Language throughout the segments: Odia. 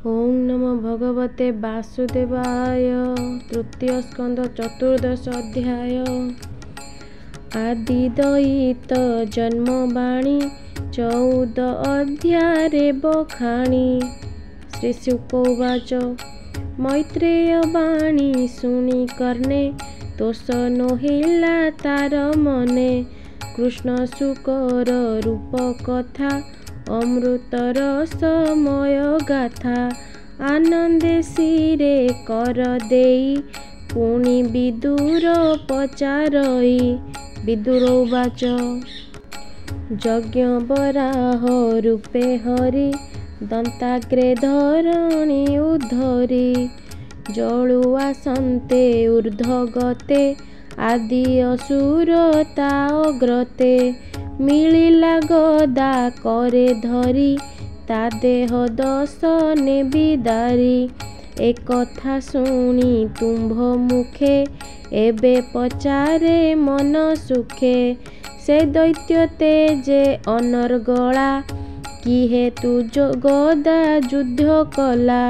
ओं नमो भगवते वासुदेवाय। तृतीय स्कंद चतुर्दश अध्याय। आदिदयित जन्मवाणी 14 अध्याये बखाणी। श्री शुक उवाच मैत्रेय वाणी शुणी कर्णे तोष नोहिला तार मने। कृष्ण शुकर रूप कथा अमृतर समय गाथा। आनंदे सिरे कर देई पुणी विदुर पचारई। विदुर उवाच यज्ञ बराह रूपे हरि दंताग्रे धरणी उद्धरी। जलुआ सन्ते ऊर्ध्वगते आदि असुरता अग्रते। मिलिला गदा करे धरी ता देह दश नेबिदारी। एक कथा शुणी तुम्भ मुखे एबे पचारे मन सुखे। से दैत्य तेजे अनर्गला कि हेतु गदा युद्ध कला।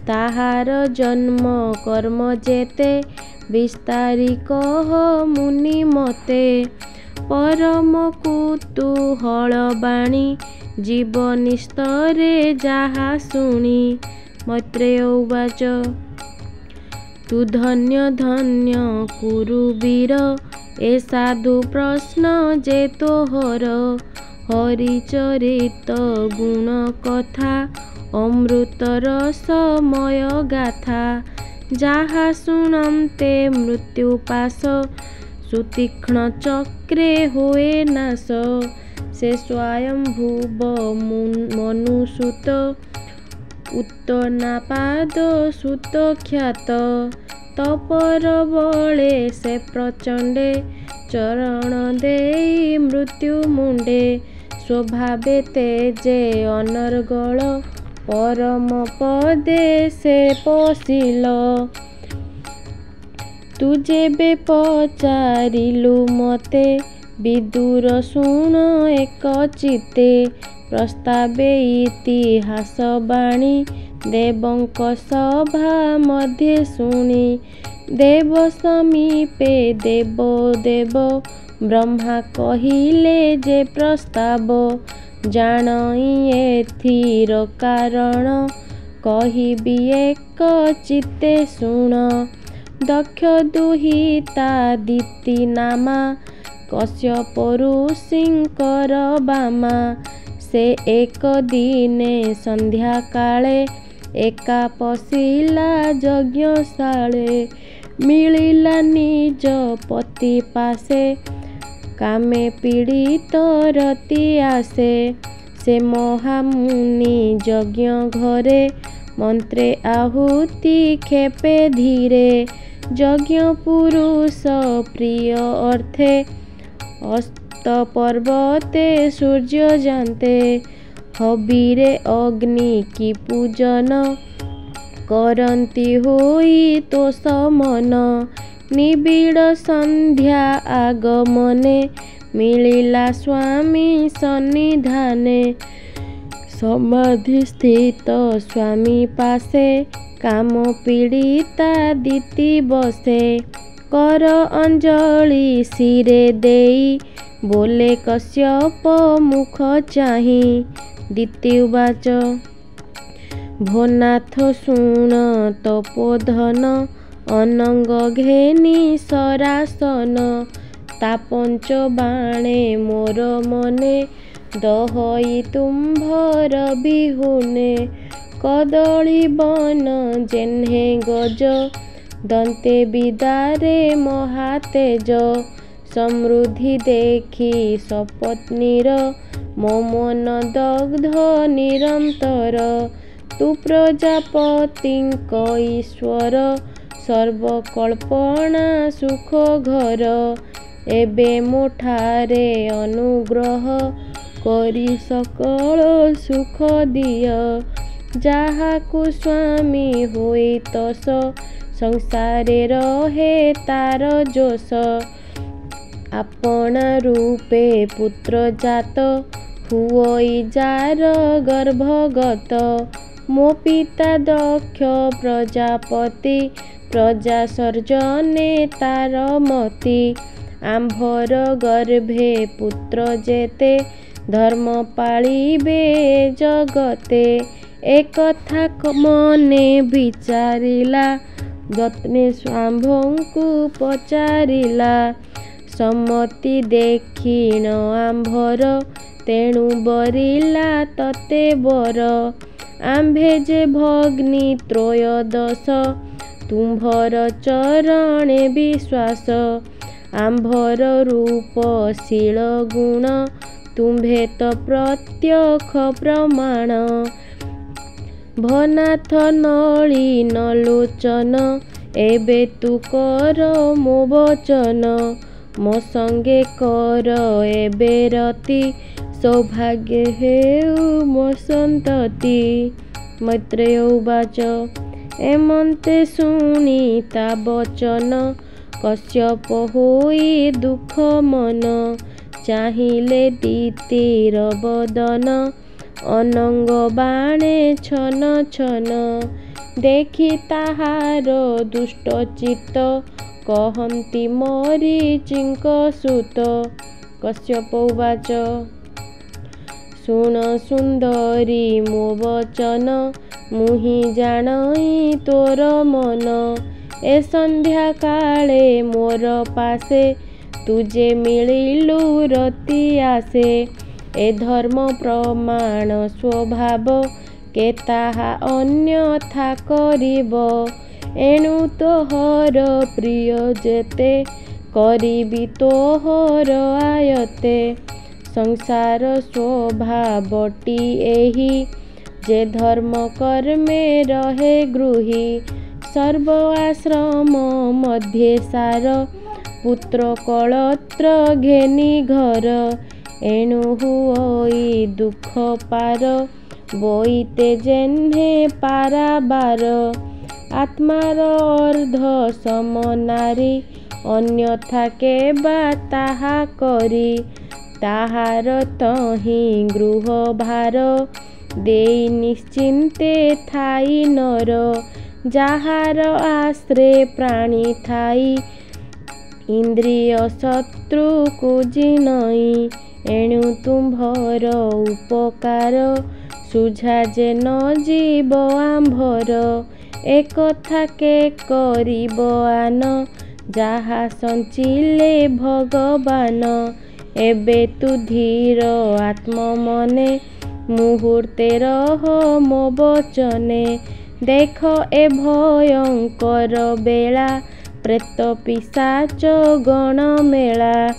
ताहार जन्म कर्म जेते विस्तारी कह मुनि मते। परम कुतूहल बाणी जीवनिस्तरे जाहा शुणी। मैत्रेय उवाच तु धन्य धन्य कुरु वीर ए साधु प्रश्न जे तोहर। हरिचरित गुण कथा अमृतर समय गाथा। जाहा शुणन्ते मृत्युपाश सुतीक्ष्ण चक्रे हुए नाश। से स्वयं भुव मनुसुत उत्तनापाद सुत ख्यात। तपर बले से प्रचंडे चरण देई मृत्यु मुंडे। स्वभावे तेजे अनर्गल परम पदे से पशिल। तु जेबे पचारिलु मते विदुर शुण एक चिते। प्रस्तावे इतिहास बाणी देवंक सभा मध्ये शुणी। देव समीपे देव देव ब्रह्मा कहिले जे प्रस्ताव। जानई एथिर कारण कहिबी एक चित्ते शुण। दक्ष दुहिता दिति नामा कश्यप ऋषिंकर बामा। से एक दिने संध्या काले एका पशिला यज्ञशाले। मिलिला निज पति पासे कामे पीड़ित रति आसे। से महामुनि यज्ञ घरे मंत्रे आहुति खेपे धीरे। यज्ञ पुरुष प्रिय अर्थे अस्त पर्वते सूर्य जानते। हबीरे अग्नि की पूजन करती होई तो समन। निबिड़ संध्या आगमने मिलिला स्वामी सन्निधाने। समाधि स्थित स्वामी पासे काम पीड़िता दिति बसे। कर अंजलि सिरे देई बोले कश्यप मुख चाही। दिति उवाच भोनाथ शुण तपोधन अनंग घेनी सरासन। ता पंच बाणे मोर मने दहई तुम्भर बिहुने। कदली बन जेन्हे गज दंते बिदारे महातेज। समृद्धि देखी सपत्नीर मो मन दग्ध निरंतर। तु प्रजापतिंक ईश्वर सर्वकल्पना सुख घर। एबे मोठारे अनुग्रह करी सकल सुख दिय। जाहाकु स्वामी होई तस संसारे रहे तार जोश। आपना रूपे पुत्र जात हुई जार गर्भगत। ମୋ ପିତା ଦକ୍ଷ ପ୍ରଜାପତି, ପ୍ରଜା ସର୍ଜନେ ତାର ମତି। ଆମ୍ଭର ଗର୍ଭେ ପୁତ୍ର ଯେତେ, ଧର୍ମ ପାଳିବେ ଜଗତେ। ଏକଥା ମନେ ବିଚାରିଲା, ଯତ୍ନେ ସ୍ୱାମ୍ଭଙ୍କୁ ପଚାରିଲା। ସମ୍ମତି ଦେଖିଣ ଆମ୍ଭର, ତେଣୁ ବରିଲା ତତେ ବର। ଆମ୍ଭେ ଯେ ଭଗ୍ନୀ ତ୍ରୟୋଦଶ, ତୁମ୍ଭର ଚରଣେ ବିଶ୍ୱାସ। ଆମ୍ଭର ରୂପଶୀଳ ଗୁଣ, ତୁମ୍ଭେ ତ ପ୍ରତ୍ୟକ୍ଷ ପ୍ରମାଣ। ଭନାଥ ନଳିନ ଲୋଚନ, ଏବେ ତୁ କର ମୋ ବଚନ। ମୋ ସଙ୍ଗେ କର ଏବେ ରତି, ସୌଭାଗ୍ୟ ହେଉ ମୋ ସନ୍ତତି। ମୈତ୍ରେୟ ଉବାଚ। ଏମନ୍ତେ ଶୁଣି ତା ବଚନ, କଶ୍ୟପ ହୋଇ ଦୁଃଖ ମନ। ଚାହିଁଲେ ଦିତିର ବଦନ, ଅନଙ୍ଗ ବାଣେ ଛନ ଛନ। ଦେଖି ତାହାର ଦୁଷ୍ଟ ଚିତ୍ତ, କହନ୍ତି ମରିଚିଙ୍କ ସୁତ। କଶ୍ୟପ ଉବାଚ। ଶୁଣ ସୁନ୍ଦରୀ ମୋ ବଚନ, ମୁହିଁ ଜାଣଇ ତୋର ମନ। ଏ ସନ୍ଧ୍ୟା କାଳେ ମୋର ପାଶେ, ତୁ ଯେ ମିଳିଲୁ ରତି ଆସେ। ଏ ଧର୍ମ ପ୍ରମାଣ ସ୍ୱଭାବ, କେ ତାହା ଅନ୍ୟଥା କରିବ। ଏଣୁ ତୋହର ପ୍ରିୟ ଯେତେ, କରିବି ତୋହର ଆୟତେ। ସଂସାର ସ୍ୱଭାବଟି ଏହି, ଯେ ଧର୍ମ କର୍ମେ ରହେ ଗୃହୀ। ସର୍ବ ଆଶ୍ରମ ମଧ୍ୟେ ସାର, ପୁତ୍ର କଳତ୍ର ଘେନି ଘର। ଏଣୁ ହୁଅଇ ଦୁଃଖ ପାର, ବଇତେ ଯେହ୍ନେ ପାରାବାର। ଆତ୍ମାର ଅର୍ଦ୍ଧ ସମ ନାରୀ, ଅନ୍ୟଥା କେବା ତାହା କରି। ତାହାର ତହିଁ ଗୃହ ଭାର, ଦେଇ ନିଶ୍ଚିନ୍ତେ ଥାଇ ନର। ଯାହାର ଆଶ୍ରେ ପ୍ରାଣୀ ଥାଇ, ଇନ୍ଦ୍ରିୟ ଶତ୍ରୁକୁ ଜିନଇ। ଏଣୁ ତୁମ୍ଭର ଉପକାର, ସୁଝା ଯେ ନ ଯିବ ଆମ୍ଭର। ଏକଥା କେ କରିବ ଆନ, ଯାହା ସଞ୍ଚିଲେ ଭଗବାନ। ଏବେ ତୁ ଧୀର ଆତ୍ମମନେ, ମୁହୂର୍ତ୍ତେ ରହ ମୋ ବଚନେ। ଦେଖ ଏ ଭୟଙ୍କର ବେଳା, ପ୍ରେତ ପିଶାଚ ଗଣ ମେଳା।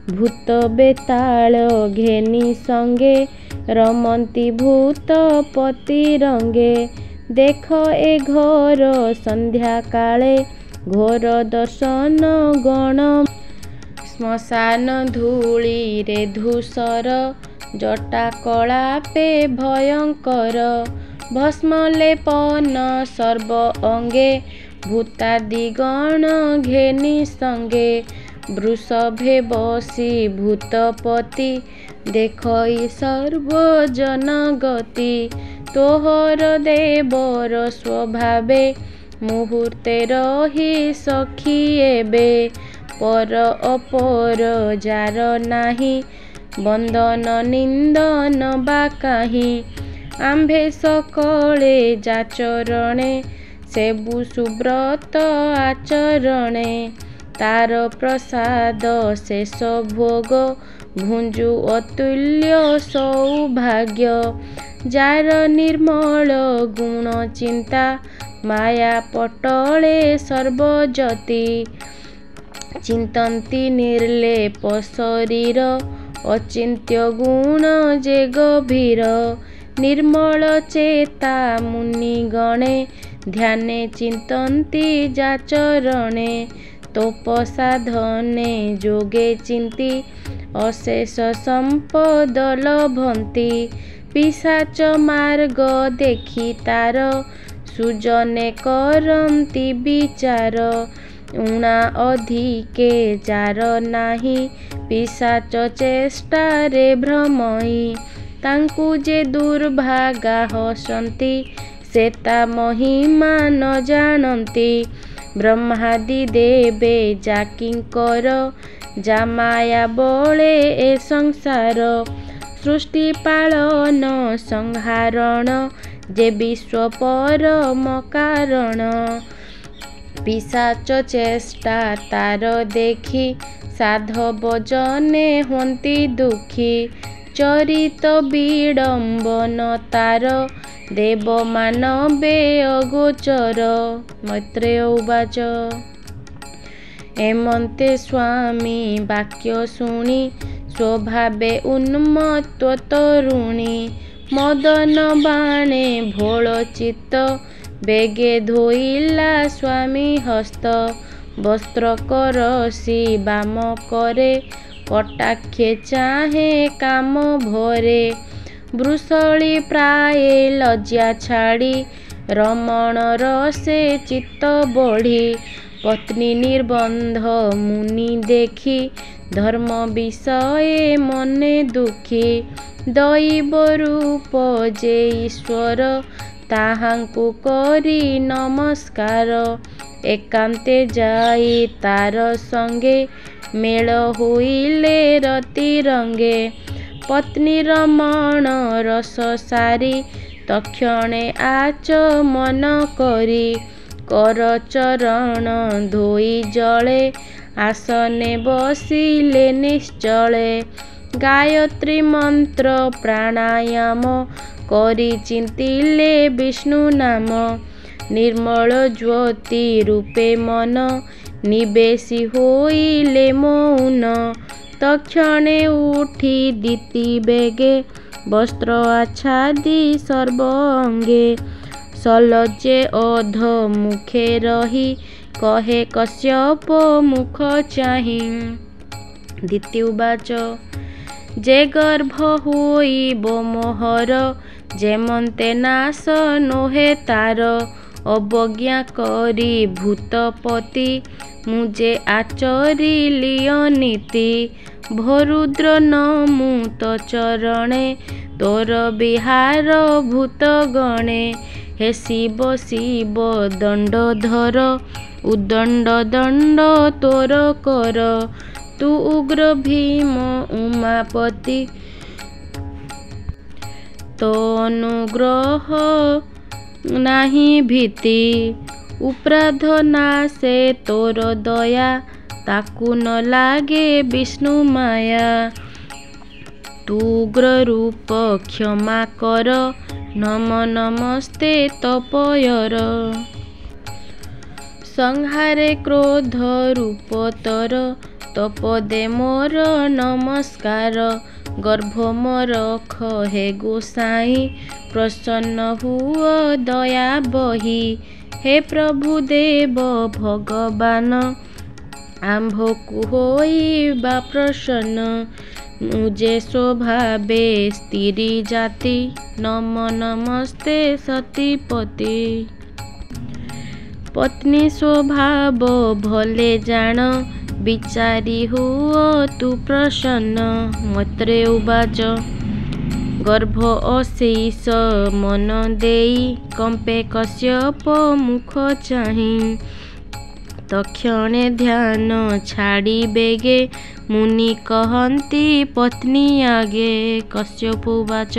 ଭୂତ ବେତାଳ ଘେନି ସଙ୍ଗେ, ରମନ୍ତି ଭୂତ ପତି ରଙ୍ଗେ। ଦେଖ ଏ ଘୋର ସନ୍ଧ୍ୟା କାଳେ, ଘୋର ଦର୍ଶନ ଗଣ। ଶ୍ମଶାନ ଧୂଳିରେ ଧୂସର, ଜଟା କଳାପେ ଭୟଙ୍କର। ଭସ୍ମ ଲେପନ ସର୍ବ ଅଙ୍ଗେ, ଭୂତାଦି ଗଣ ଘେନି ସଙ୍ଗେ। ବୃଷଭେ ବସି ଭୂତପତି, ଦେଖଇ ସର୍ବ ଜନଗତି। ତୋହର ଦେବର ସ୍ୱଭାବେ, ମୁହୂର୍ତ୍ତେ ରହି ସଖୀ ଏବେ। ପର ଅପର ଯାର ନାହିଁ, ବନ୍ଦନ ନିନ୍ଦନ ବା କାହିଁ। ଆମ୍ଭେ ସକଳେ ଯାଚରଣେ, ସେବୁ ସୁବ୍ରତ ଆଚରଣେ। ତାର ପ୍ରସାଦ ଶେଷ ଭୋଗ, ଭୁଞ୍ଜୁ ଅତୁଲ୍ୟ ସୌଭାଗ୍ୟ। ଯାର ନିର୍ମଳ ଗୁଣ ଚିନ୍ତା, ମାୟା ପଟଳେ ସର୍ବଜତି। ଚିନ୍ତନ୍ତି ନିର୍ଲେପ ଶରୀର, ଅଚିନ୍ତ୍ୟ ଗୁଣ ଯେ ଗଭୀର। ନିର୍ମଳ ଚେତା ମୁନିଗଣେ, ଧ୍ୟାନେ ଚିନ୍ତନ୍ତି ଯାଚରଣେ। ତପସାଧନେ ଯୋଗେ ଚିନ୍ତି, ଅଶେଷ ସମ୍ପଦ ଲଭନ୍ତି। ପିଶାଚ ମାର୍ଗ ଦେଖି ତାର, ସୁଜନେ କରନ୍ତି ବିଚାର। ଊଣା ଅଧିକେ ଯାର ନାହିଁ, ପିଶାଚ ଚେଷ୍ଟାରେ ଭ୍ରମଇ। ତାଙ୍କୁ ଯେ ଦୁର୍ଭାଗା ହସନ୍ତି, ସେ ତା ମହିମା ନ ଜାଣନ୍ତି। ବ୍ରହ୍ମାଦି ଦେବେ ଯାକିଙ୍କର ଜାମାୟା ବଳେ ଏ ସଂସାର। ସୃଷ୍ଟି ପାଳନ ସଂହାରଣ ଯେ ବିଶ୍ୱ ପରମ କାରଣ। ପିଶାଚ ଚେଷ୍ଟା ତାର ଦେଖି ସାଧବ ଜନେ ହୁଅନ୍ତି ଦୁଃଖୀ। ଚରିତ ବିଡ଼ମ୍ବନ ତାର ଦେବ ମାନବେ ଅଗୋଚର। ମୈତ୍ରେୟ ଉବାଚ ଏମନ୍ତେ ସ୍ୱାମୀ ବାକ୍ୟ ଶୁଣି ସ୍ୱଭାବେ ଉନ୍ମତ୍ତ ତରୁଣୀ। ମଦନ ବାଣେ ଭୋଳ ଚିତ୍ତ ବେଗେ ଧୋଇଲା ସ୍ୱାମୀ ହସ୍ତ। ବସ୍ତ୍ର କରସି ବାମ କରେ କଟାକ୍ଷେ ଚାହେଁ କାମ ଭରେ। ବୃଷଳି ପ୍ରାୟେ ଲଜ୍ଜା ଛାଡ଼ି ରମଣ ରସେ ଚିତ୍ତ ବଢ଼ି। ପତ୍ନୀ ନିର୍ବନ୍ଧ ମୁନି ଦେଖି ଧର୍ମ ବିଷये ମନେ ଦୁଃଖୀ। ଦୈବ ରୂପ ଯେ ଈଶ୍ୱର ତାହାଙ୍କୁ କରି ନମସ୍କାର। ଏକାନ୍ତେ ଯାଇ ତାର ସଙ୍ଗେ ମେଳ ହୋଇଲେ ରତି ରଙ୍ଗେ। ପତ୍ନୀ ରମଣ ରସ ସାରି ତକ୍ଷଣେ ଆଚମନ କରି। କର ଚରଣ ଧୋଇ ଜଳେ ଆସନେ ବସିଲେ ନିଶ୍ଚଳେ। ଗାୟତ୍ରୀ ମନ୍ତ୍ର ପ୍ରାଣାୟାମ କରି ଚିନ୍ତିଲେ ବିଷ୍ଣୁ ନାମ। ନିର୍ମଳ ଜ୍ୟୋତି ରୂପେ ମନ ନିବେଶି ହୋଇଲେ ମୌନ। ତକ୍ଷଣେ ଉଠି ଦିତି ବେଗେ ବସ୍ତ୍ର ଆଚ୍ଛାଦି ସର୍ବ ଅଙ୍ଗେ। ସଲଜ୍ଜେ ଅଧ ମୁଖେ ରହି କହେ କଶ୍ୟପ ମୁଖ ଚାହିଁ। ଦିତି ଉବାଚ ଯେ ଗର୍ଭ ହୋଇବ ମୋହର ଯେମନ୍ତେ ନାଶ ନୋହେ ତାର। ଅବଜ୍ଞା କରି ଭୂତପତି ମୁଁ ଯେ ଆଚରିଲି ଅନୀତି। ଭରୁଦ୍ର ନମୁ ତ ଚରଣେ ତୋର ବିହାର ଭୂତ ଗଣେ। ହେ ଶିବ ଶିବ ଦଣ୍ଡଧର ଉଦଣ୍ଡ ଦଣ୍ଡ ତୋର କର। ତୁ ଉଗ୍ର ଭୀମ ଉମାପତି ତୋ ଅନୁଗ୍ରହ ନାହିଁ ଭୀତି। ଉପ୍ରାଧ ନାଶେ ତୋର ଦୟା ତାକୁ ନ ଲାଗେ ବିଷ୍ଣୁ ମାୟା। ତୁ ଉଗ୍ର ରୂପ କ୍ଷମା କର ନମ ନମସ୍ତେ ତପୟର। ସଂହାରେ କ୍ରୋଧ ରୂପ ତୋର ତପଦେ ମୋର ନମସ୍କାର। ଗର୍ଭ ମୋର ଖ ହେ ଗୋସାଇଁ ପ୍ରସନ୍ନ ହୁଅ ଦୟା ବହି। ହେ ପ୍ରଭୁ ଦେବ ଭଗବାନ ଆମ୍ଭକୁ ହୋଇବା ପ୍ରସନ୍ନ। ମୁଁ ଯେ ସ୍ୱଭାବେ ସ୍ତ୍ରୀ ଜାତି ନମ ନମସ୍ତେ ସତୀପତି। ପତ୍ନୀ ସ୍ୱଭାବ ଭଲେ ଜାଣ ବିଚାରି ହୁଅ ତୁ ପ୍ରସନ୍ନ। ମୈତ୍ରେୟ ଉବାଚ ଗର୍ଭ ଅଶେଷ ମନ ଦେଇ କମ୍ପେ କଶ୍ୟପ ମୁଖ ଚାହିଁ। ତକ୍ଷଣେ ଧ୍ୟାନ ଛାଡ଼ି ବେଗେ ମୁନି କହନ୍ତି ପତ୍ନୀ ଆଗେ। କଶ୍ୟପ ଉବାଚ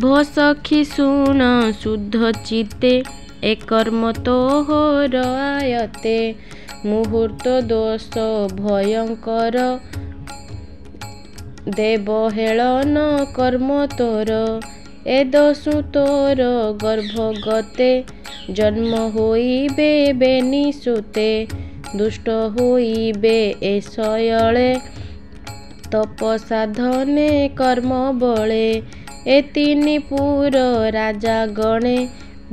ଭୋ ସଖୀ ଶୁଣ ଶୁଦ୍ଧ ଚିତ୍ତେ ଏ କର୍ମ ତୋହର ଆୟତେ। ମୁହୂର୍ତ୍ତ ଦୋଷ ଭୟଙ୍କର ଦେବ ହେଳନ କର୍ମ ତୋର। ଏ ଦୋଷୁ ତୋର ଗର୍ଭଗତେ ଜନ୍ମ ହୋଇବେ ବେନି ସୁତେ। ଦୁଷ୍ଟ ହୋଇବେ ଏ ଶୟଳେ ତପ ସାଧନେ କର୍ମ ବଳେ। ଏ ତିନି ପୁର ରାଜା ଗଣେ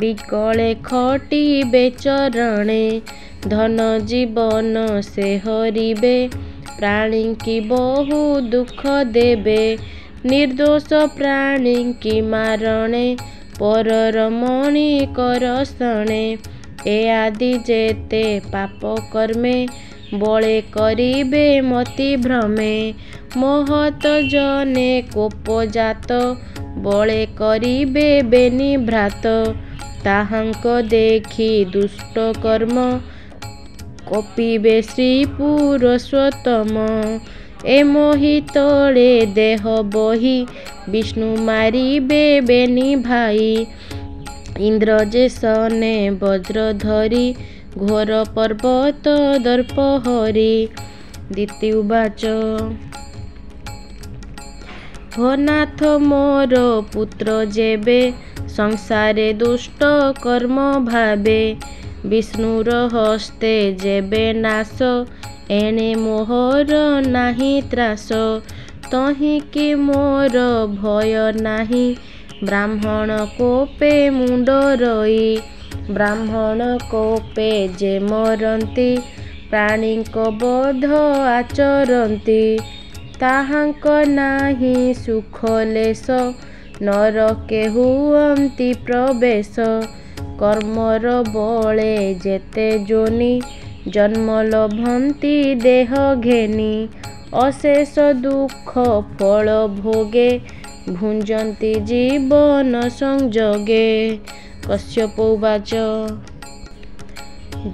ବିକଳେ ଖଟିବେ ଚରଣେ। ଧନ ଜୀବନ ସେ ହରିବେ ପ୍ରାଣୀଙ୍କି ବହୁ ଦୁଃଖ ଦେବେ। ନିର୍ଦୋଷ ପ୍ରାଣୀଙ୍କି ମାରଣେ ପରର ମଣି କରସଣେ। ଏ ଆଦି ଯେତେ ପାପ କର୍ମେ बळे करिबे मति भ्रमे महत जने कोपजात बळे करिबे बेनि भ्रात ताहांक देखि दुष्ट कर्म कपिबे श्री पुरुषोत्तम ए मोहि तले देह बही विष्णु मारिबे बेनि भाई इंद्र जे सने वज्र धरी घोर पर्वत दर्प हरि दिति उवाच हो नाथ मोर पुत्र जेबे संसारे दुष्ट कर्म भावे विष्णुर हस्ते जेबे नाश एणे मोहर नाही त्रास तही कि मोर भय नाही ब्राह्मण कोपे मुंड रई ब्राह्मण कोपे जे मरंती प्राणीक बोध आचरंती ताहांक नाही सुखलेश नरके हुअंती प्रवेश कर्मर बळे जेते जोनि जन्म लभंती देह घेनी अशेष दुख फल भोगे भुंजंती जीवन संजोगे कश्यप उवाच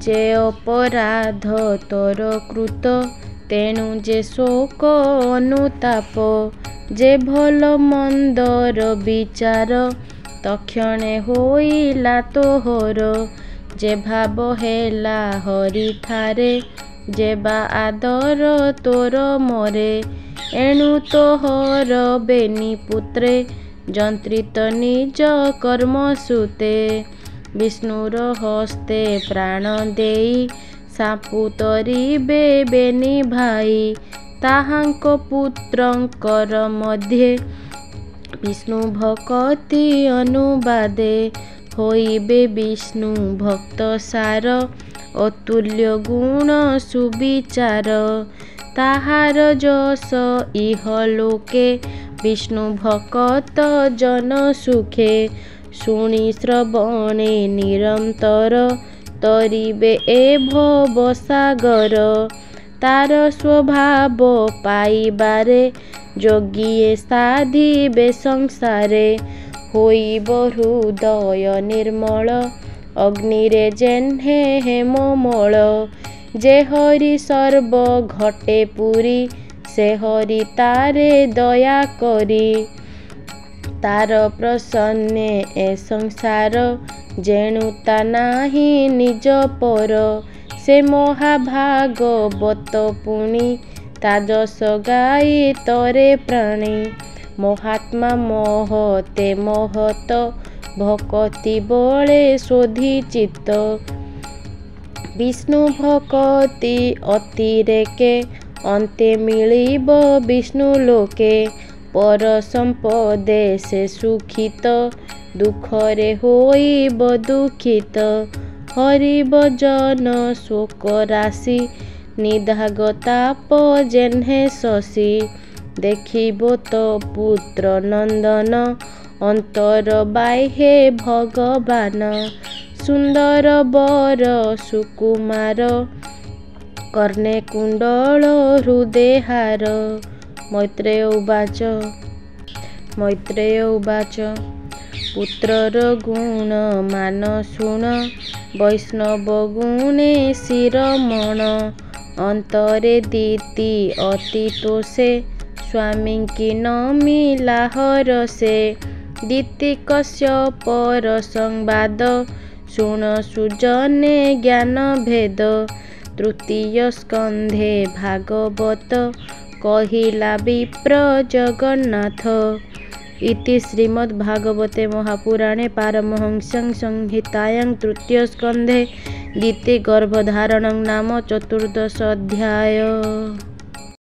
जे अपराध तोर कृत तेणु जे शोक अनुताप जे भल मंदर विचार तक्षणे होइला तोहर जे भाव हेला हरि ठारे जेबा आदर तोर मरे एणु तोहर बेनि पुत्रे जंत्रित निज कर्म सुते विष्णुर हस्ते प्राण देई सापु तरिबे बेनि भाई ताहांक पुत्रंकर मध्ये विष्णु भक्ति अनुवादे होइबे विष्णु भक्त सार अतुल्य गुण सुविचार ताहार जस इह लोके विष्णु भक्त जन सुखे शुणी श्रवणे निरंतर तरिबे ए भव सागर तार स्वभाव पाइबारे जोगिए साधिबे संसारे होइब हृदय निर्मल अग्निरे जेह्ने हेममल जे हरि सर्व घटे पुरी से हरि तारे दया करी तार प्रसन्ने ए संसार जेणुता नाही निज पर से महाभागवत पुणी ताजस गाई तरे प्राणी महात्मा महते महत भक्ति बळे शोधी चित्त विष्णु भक्ति अतिरेके अन्ते मिलिब विष्णु लोके पर संपदे से सुखित दुखरे होइब दुखित हरि भजन शोक राशि निधागताप जेह्ने शशि देखिब तो पुत्र नंदन अंतर बाह्ये भगवान सुंदर बर सुकुमार कर्णे कुंडल हृदय हार मैत्रेय उवाच पुत्रर गुण मान शुण वैष्णव गुणे शिरमण अंतरे दीति अति तोषे स्वामी की नमिला हरसे दीति कश्यपर संवाद शुण सुजने ज्ञान भेद तृतीय स्कंधे भागवत कहिला विप्र जगन्नाथ इति श्रीमद्भागवते महापुराणे पारमहंस्यां संहितायां तृतीय स्कंधे दीति गर्भधारणं नाम 14 अध्याय।